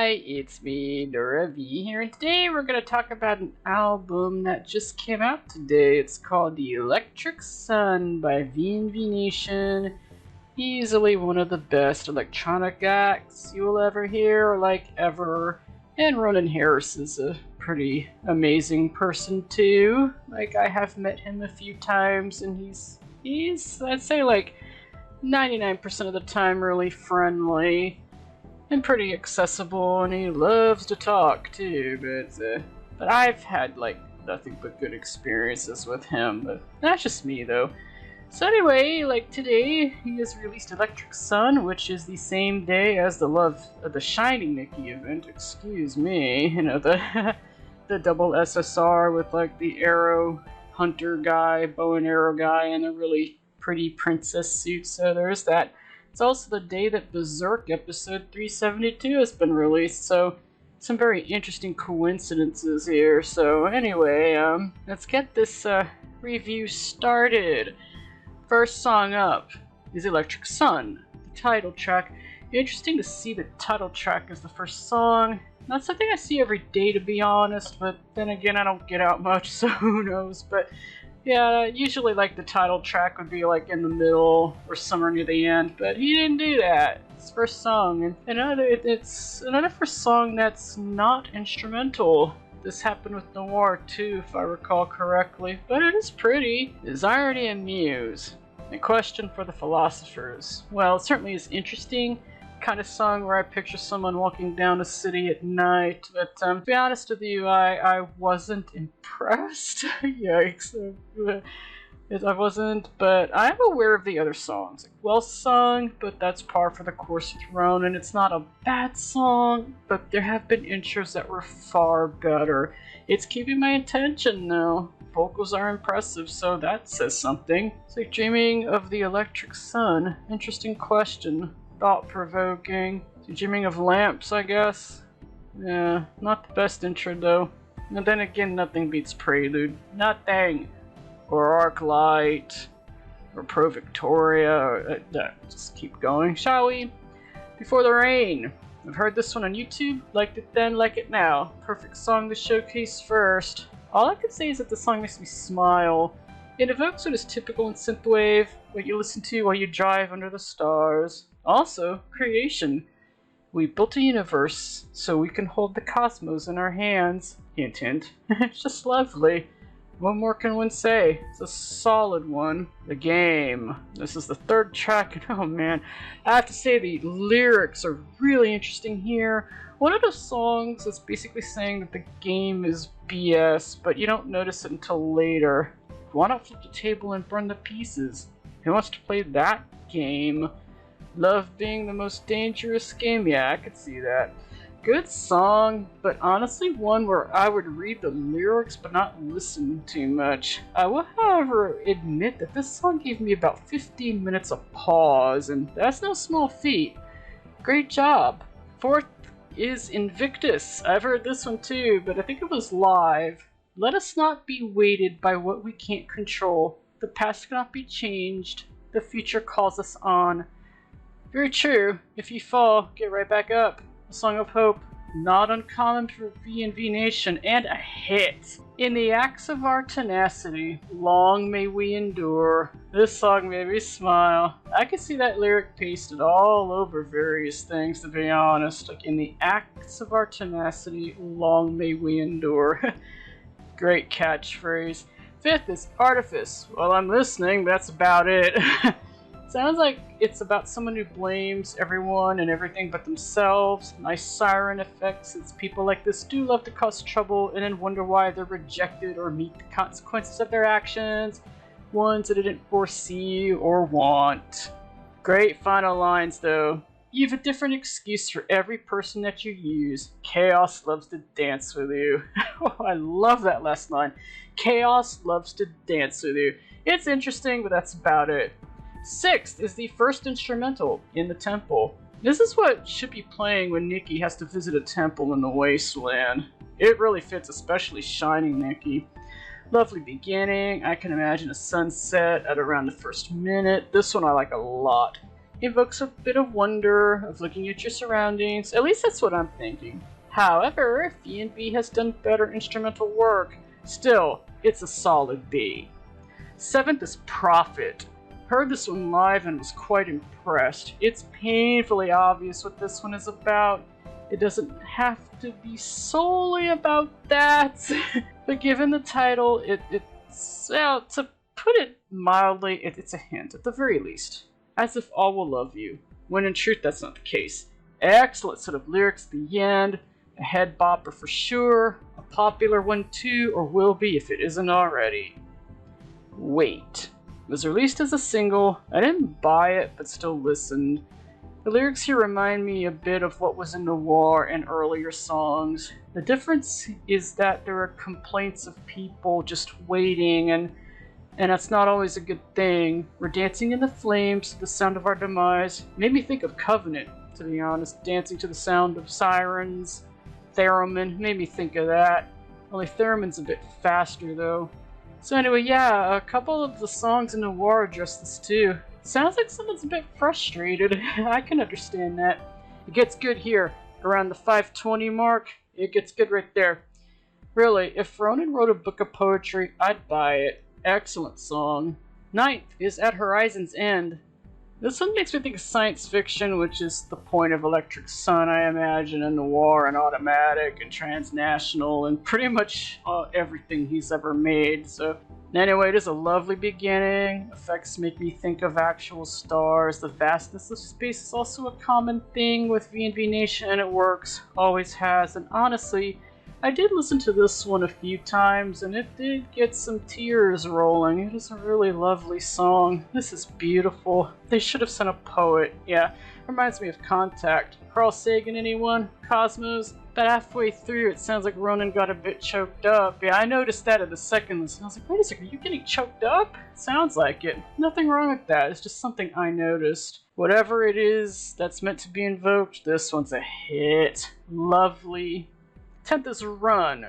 Hi, it's me, Dora V here, and today we're going to talk about an album that just came out today. It's called The Electric Sun by VNV Nation. Easily one of the best electronic acts you will ever hear, like ever. And Ronan Harris is a pretty amazing person too. Like, I have met him a few times, and he's I'd say like 99% of the time really friendly and pretty accessible, and he loves to talk too, but I've had like nothing but good experiences with him, but that's just me though. So anyway, like today he has released Electric Sun, which is the same day as the Shining Nikki event, excuse me, you know, the the double SSR with like the arrow hunter guy, bow and arrow guy, and a really pretty princess suit, so there's that. It's also the day that Berserk episode 372 has been released, so some very interesting coincidences here. So anyway, let's get this review started. First song up is Electric Sun, the title track. Interesting to see the title track as the first song. Not something I see every day, to be honest, but then again, I don't get out much, so who knows. But yeah, usually like the title track would be like in the middle or somewhere near the end, but he didn't do that. It's first song, and it's another first song that's not instrumental. This happened with Noir too, if I recall correctly, but it is pretty. Is irony and muse a question for the philosophers? Well, it certainly is interesting. Kind of song where I picture someone walking down a city at night, but to be honest with you, I wasn't impressed. Yikes. I wasn't, but I'm aware of the other songs. Like, well sung, but that's par for the course with Ronan. It's not a bad song, but there have been intros that were far better. It's keeping my attention though. Vocals are impressive, so that says something. It's like dreaming of the electric sun. Interesting question. Thought-provoking. Dreaming of lamps, I guess. Yeah, not the best intro though. And then again, nothing beats Prelude. Nothing. Or Arclight. Or Pro Victoria. Or, just keep going, shall we? Before the Rain. I've heard this one on YouTube. Liked it then, like it now. Perfect song to showcase first. All I can say is that the song makes me smile. It evokes what is typical in synthwave, what you listen to while you drive under the stars. Also, creation. We built a universe so we can hold the cosmos in our hands. Hint, hint. It's just lovely. What more can one say? It's a solid one. The Game. This is the third track, and oh man, I have to say the lyrics are really interesting here. One of the songs is basically saying that the game is BS, but you don't notice it until later. Why not flip the table and burn the pieces? Who wants to play that game? Love being the most dangerous game? Yeah, I could see that. Good song, but honestly one where I would read the lyrics but not listen too much. I will, however, admit that this song gave me about 15 minutes of pause, and that's no small feat. Great job. Fourth is Invictus. I've heard this one too, but I think it was live. Let us not be weighted by what we can't control. The past cannot be changed. The future calls us on. Very true. If you fall, get right back up. A song of hope. Not uncommon for VNV Nation, and a hit. In the acts of our tenacity, long may we endure. This song made me smile. I could see that lyric pasted all over various things, to be honest. Like, in the acts of our tenacity, long may we endure. Great catchphrase. Fifth is Artifice. Well, I'm listening, but that's about it. Sounds like it's about someone who blames everyone and everything but themselves. Nice siren effects, since people like this do love to cause trouble and then wonder why they're rejected or meet the consequences of their actions, ones that they didn't foresee or want. Great final lines though. You have a different excuse for every person that you use. Chaos loves to dance with you. Oh, I love that last line. Chaos loves to dance with you. It's interesting, but that's about it. Sixth is the first instrumental, In the Temple. This is what should be playing when Nikki has to visit a temple in the wasteland. It really fits, especially Shining Nikki. Lovely beginning. I can imagine a sunset at around the first minute. This one I like a lot. evokes a bit of wonder, of looking at your surroundings. At least that's what I'm thinking. However, VNV has done better instrumental work. Still, it's a solid B. 7th is Prophet. Heard this one live and was quite impressed. It's painfully obvious what this one is about. It doesn't have to be solely about that, but given the title, it's well, to put it mildly, it's a hint, at the very least. As if all will love you, when in truth that's not the case. Excellent set of lyrics at the end, a head bopper for sure, a popular one too, or will be if it isn't already. Wait. It was released as a single. I didn't buy it, but still listened. The lyrics here remind me a bit of what was in Noir and earlier songs. The difference is that there are complaints of people just waiting, and that's not always a good thing. We're dancing in the flames to the sound of our demise. Made me think of Covenant, to be honest. Dancing to the sound of sirens. Theremin made me think of that. Only Theremin's a bit faster though. So anyway, yeah, a couple of the songs in Noir address this too. Sounds like someone's a bit frustrated. I can understand that. It gets good here, around the 520 mark. It gets good right there. Really, if Ronan wrote a book of poetry, I'd buy it. Excellent song. 9th is At Horizon's End. This one makes me think of science fiction, which is the point of Electric Sun, I imagine, and Noir and Automatic and Transnational and pretty much everything he's ever made. So anyway, it is a lovely beginning. Effects make me think of actual stars. The vastness of space is also a common thing with VNV Nation, and it works. Always has. And honestly, I did listen to this one a few times, and it did get some tears rolling. It is a really lovely song. This is beautiful. They should have sent a poet. Yeah, reminds me of Contact. Carl Sagan, anyone? Cosmos? But halfway through, it sounds like Ronan got a bit choked up. Yeah, I noticed that at the second listen. I was like, wait a second, are you getting choked up? Sounds like it. Nothing wrong with that. It's just something I noticed. Whatever it is that's meant to be invoked, this one's a hit. Lovely. 10th is Run.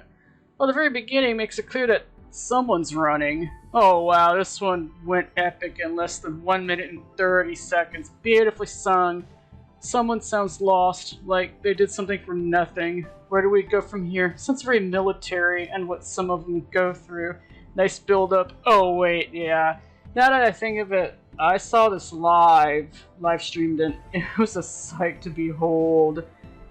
Well, the very beginning makes it clear that someone's running. Oh wow, this one went epic in less than 1 minute and 30 seconds. Beautifully sung. Someone sounds lost, like they did something for nothing. Where do we go from here? Sounds very military and what some of them go through. Nice build up. Oh wait, yeah. Now that I think of it, I saw this live streamed, and it was a sight to behold.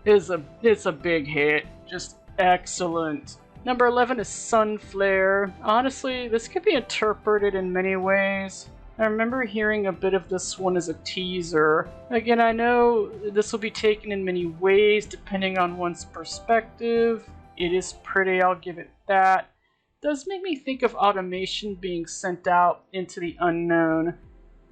It's a big hit. Just excellent. Number 11 is Sunflare. Honestly, this could be interpreted in many ways. I remember hearing a bit of this one as a teaser. Again, I know this will be taken in many ways depending on one's perspective. It is pretty, I'll give it that. It does make me think of automation being sent out into the unknown.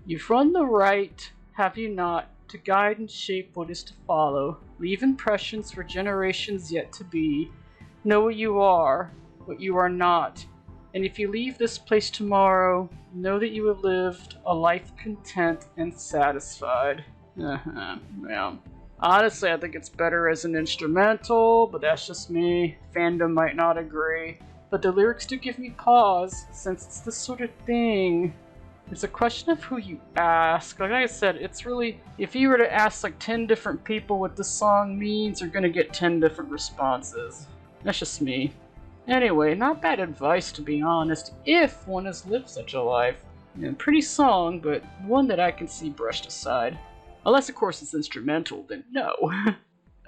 You've run the right, have you not, to guide and shape what is to follow. Leave impressions for generations yet to be. Know what you are not. And if you leave this place tomorrow, know that you have lived a life content and satisfied. Yeah. Honestly, I think it's better as an instrumental, but that's just me. Fandom might not agree. But the lyrics do give me pause, since it's this sort of thing. It's a question of who you ask. Like I said, it's really, if you were to ask like 10 different people what this song means, you're gonna get 10 different responses. That's just me. Anyway, not bad advice to be honest, if one has lived such a life. Yeah, pretty song, but one that I can see brushed aside. Unless of course it's instrumental, then no.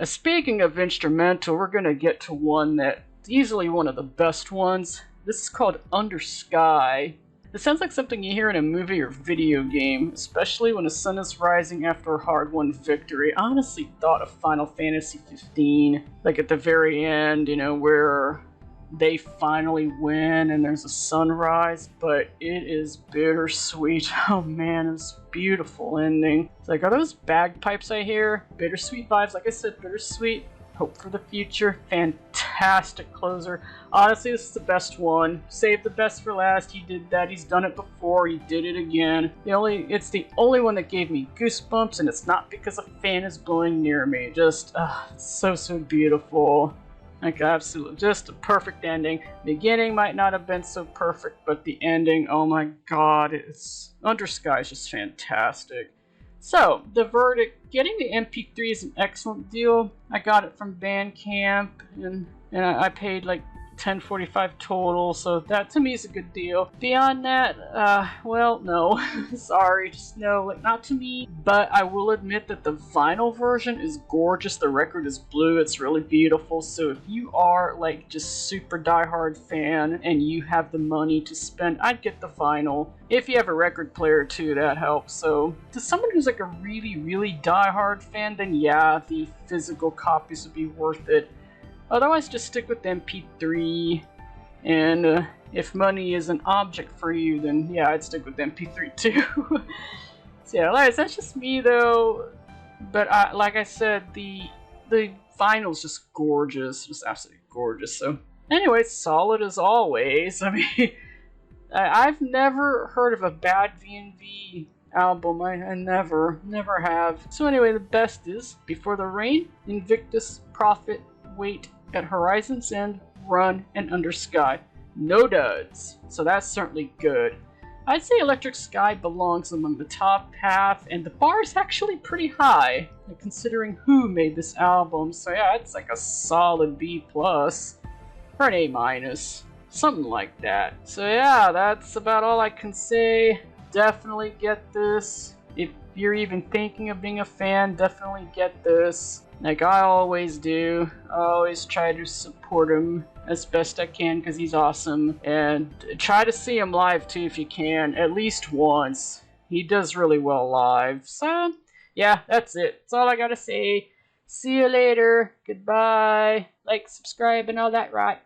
Speaking of instrumental, we're gonna get to one that's easily one of the best ones. This is called Under Sky. It sounds like something you hear in a movie or video game, especially when the sun is rising after a hard-won victory. I honestly thought of Final Fantasy 15, like at the very end, you know, where they finally win and there's a sunrise, but it is bittersweet. Oh man, it's a beautiful ending. It's like, are those bagpipes I hear? Bittersweet vibes, like I said, bittersweet. Hope for the future. Fantastic closer. Honestly, this is the best one. Save the best for last. He did that. He's done it before. He did it again. It's the only one that gave me goosebumps, and it's not because a fan is blowing near me. Just, it's so beautiful. Like, absolutely. Just a perfect ending. Beginning might not have been so perfect, but the ending, oh my god, Under Sky is just fantastic. So, the verdict, getting the MP3 is an excellent deal. I got it from Bandcamp, and I paid like $10.45 total, so that to me is a good deal. Beyond that, well, no. Sorry, just no, like, not to me. But I will admit that the vinyl version is gorgeous. The record is blue, it's really beautiful. So if you are like just super diehard fan and you have the money to spend, I'd get the vinyl. If you have a record player too, that helps. So to someone who's like a really, really diehard fan, then yeah, the physical copies would be worth it. Otherwise, just stick with MP3, and if money is an object for you, then yeah, I'd stick with MP3 too. So yeah, like, that's just me though. But like I said, the vinyl's just gorgeous, just absolutely gorgeous. So anyway, solid as always. I mean, I've never heard of a bad VNV album. I never have. So anyway, the best is Before the Rain, Invictus, Prophet, Wait at Horizon's End, Run, and Under Sky. No duds. So that's certainly good. I'd say Electric Sky belongs among the top half, and the bar is actually pretty high, considering who made this album. So yeah, it's like a solid B+, or an A-, something like that. So yeah, that's about all I can say. Definitely get this. If you're even thinking of being a fan, definitely get this. Like I always do. I always try to support him as best I can because he's awesome. And try to see him live too if you can, at least once. He does really well live. So, yeah, that's it. That's all I gotta say. See you later. Goodbye. Like, subscribe, and all that right.